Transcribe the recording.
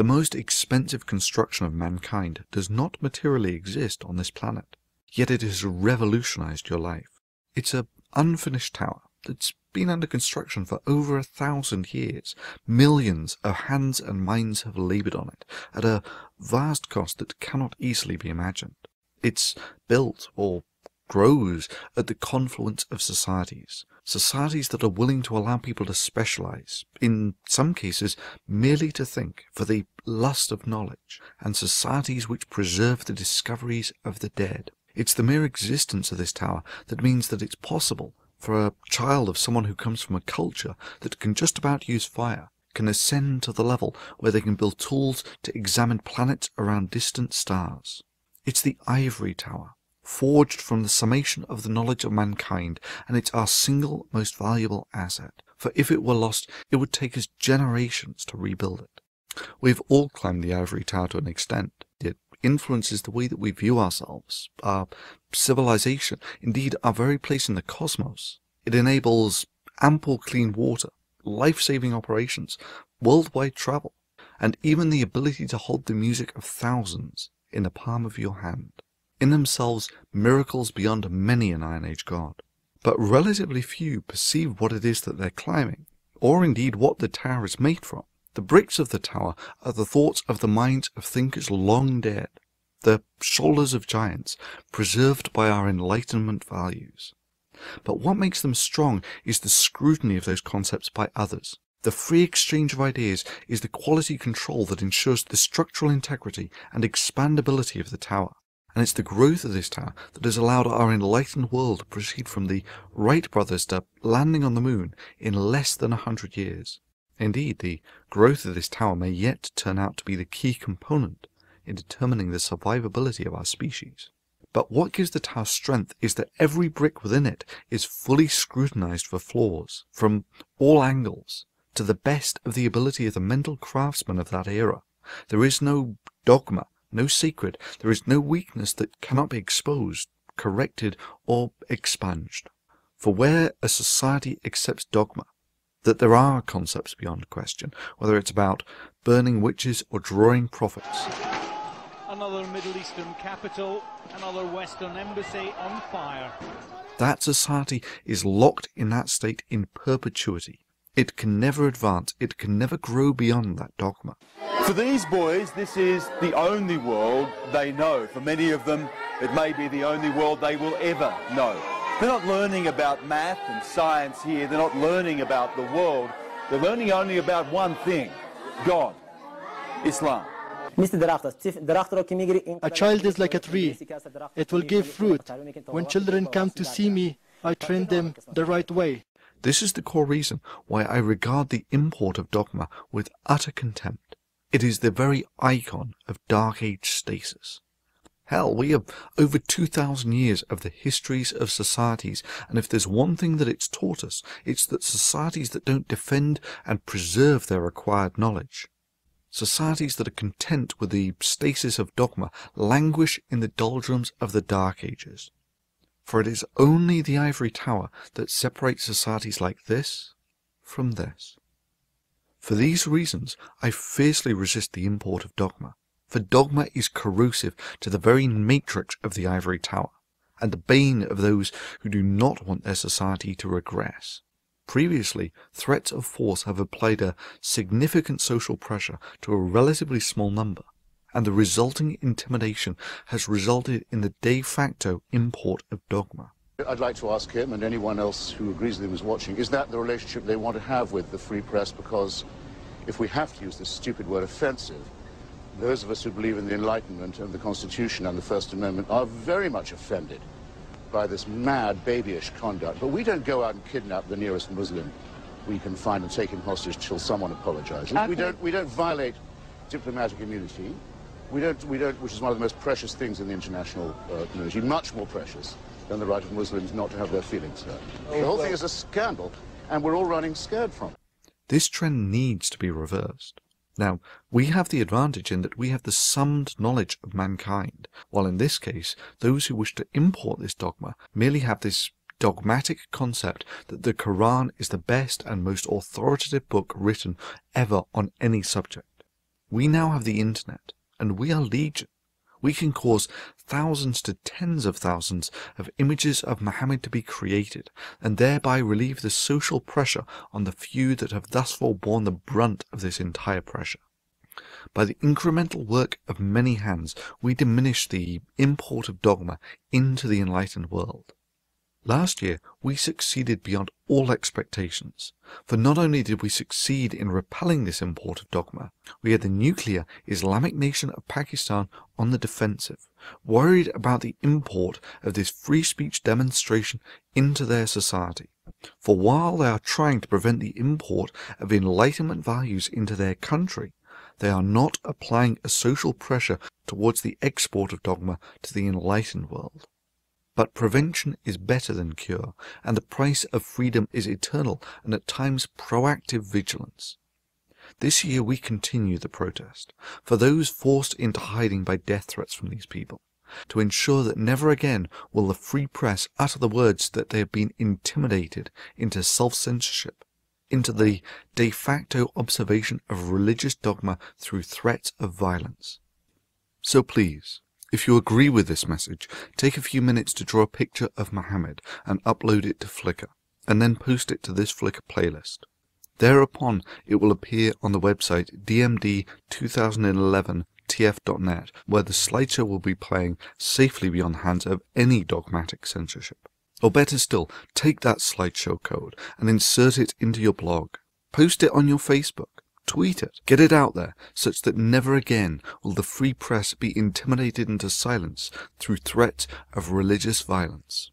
The most expensive construction of mankind does not materially exist on this planet, yet it has revolutionized your life. It's an unfinished tower that's been under construction for over 1,000 years. Millions of hands and minds have laboured on it, at a vast cost that cannot easily be imagined. It's built, or grows, at the confluence of societies that are willing to allow people to specialize, in some cases merely to think, for the lust of knowledge, and societies which preserve the discoveries of the dead. It's the mere existence of this tower that means that it's possible for a child of someone who comes from a culture that can just about use fire, can ascend to the level where they can build tools to examine planets around distant stars. It's the ivory tower, forged from the summation of the knowledge of mankind, and it's our single most valuable asset, for if it were lost, it would take us generations to rebuild it. We've all climbed the ivory tower to an extent. It influences the way that we view ourselves, our civilization, indeed our very place in the cosmos. It enables ample clean water, life-saving operations, worldwide travel, and even the ability to hold the music of thousands in the palm of your hand. In themselves, miracles beyond many an Iron Age god. But relatively few perceive what it is that they're climbing, or indeed what the tower is made from. The bricks of the tower are the thoughts of the minds of thinkers long dead, the shoulders of giants, preserved by our Enlightenment values. But what makes them strong is the scrutiny of those concepts by others. The free exchange of ideas is the quality control that ensures the structural integrity and expandability of the tower. And it's the growth of this tower that has allowed our enlightened world to proceed from the Wright brothers to landing on the moon in less than 100 years. Indeed, the growth of this tower may yet turn out to be the key component in determining the survivability of our species. But what gives the tower strength is that every brick within it is fully scrutinized for flaws, from all angles, to the best of the ability of the mental craftsmen of that era. There is no dogma, no secret, there is no weakness that cannot be exposed, corrected, or expunged. For where a society accepts dogma, that there are concepts beyond question, whether it's about burning witches or drawing prophets. Another Middle Eastern capital, another Western embassy on fire. That society is locked in that state in perpetuity. It can never advance, it can never grow beyond that dogma. For these boys, this is the only world they know. For many of them, it may be the only world they will ever know. They're not learning about math and science here. They're not learning about the world. They're learning only about one thing: God, Islam. A child is like a tree. It will give fruit. When children come to see me, I train them the right way. This is the core reason why I regard the import of dogma with utter contempt. It is the very icon of Dark Age stasis. Hell, we have over 2,000 years of the histories of societies, and if there's one thing that it's taught us, it's that societies that don't defend and preserve their acquired knowledge, societies that are content with the stasis of dogma, languish in the doldrums of the Dark Ages. For it is only the ivory tower that separates societies like this from this. For these reasons, I fiercely resist the import of dogma, for dogma is corrosive to the very matrix of the ivory tower, and the bane of those who do not want their society to regress. Previously, threats of force have applied a significant social pressure to a relatively small number, and the resulting intimidation has resulted in the de facto import of dogma. I'd like to ask him, and anyone else who agrees with him is watching, is that the relationship they want to have with the free press? Because if we have to use this stupid word offensive, those of us who believe in the Enlightenment and the Constitution and the First Amendment are very much offended by this mad, babyish conduct. But we don't go out and kidnap the nearest Muslim we can find and take him hostage till someone apologizes. Okay. We don't violate diplomatic immunity. We don't, which is one of the most precious things in the international community, much more precious than the right of Muslims not to have their feelings hurt. The whole thing is a scandal, and we're all running scared from it. This trend needs to be reversed. Now, we have the advantage in that we have the summed knowledge of mankind, while in this case, those who wish to import this dogma merely have this dogmatic concept that the Quran is the best and most authoritative book written ever on any subject. We now have the internet, and we are legion. We can cause thousands to tens of thousands of images of Mohammed to be created, and thereby relieve the social pressure on the few that have thus far borne the brunt of this entire pressure. By the incremental work of many hands, we diminish the import of dogma into the enlightened world. Last year, we succeeded beyond all expectations, for not only did we succeed in repelling this import of dogma, we had the nuclear Islamic nation of Pakistan on the defensive, worried about the import of this free speech demonstration into their society. For while they are trying to prevent the import of Enlightenment values into their country, they are not applying a social pressure towards the export of dogma to the enlightened world. But prevention is better than cure, and the price of freedom is eternal and at times proactive vigilance. This year we continue the protest, for those forced into hiding by death threats from these people, to ensure that never again will the free press utter the words that they have been intimidated into self-censorship, into the de facto observation of religious dogma through threats of violence. So please, if you agree with this message, take a few minutes to draw a picture of Mohammed and upload it to Flickr, and then post it to this Flickr playlist. Thereupon, it will appear on the website dmd2011tf.net, where the slideshow will be playing safely beyond the hands of any dogmatic censorship. Or better still, take that slideshow code and insert it into your blog. Post it on your Facebook. Tweet it. Get it out there, such that never again will the free press be intimidated into silence through threat of religious violence.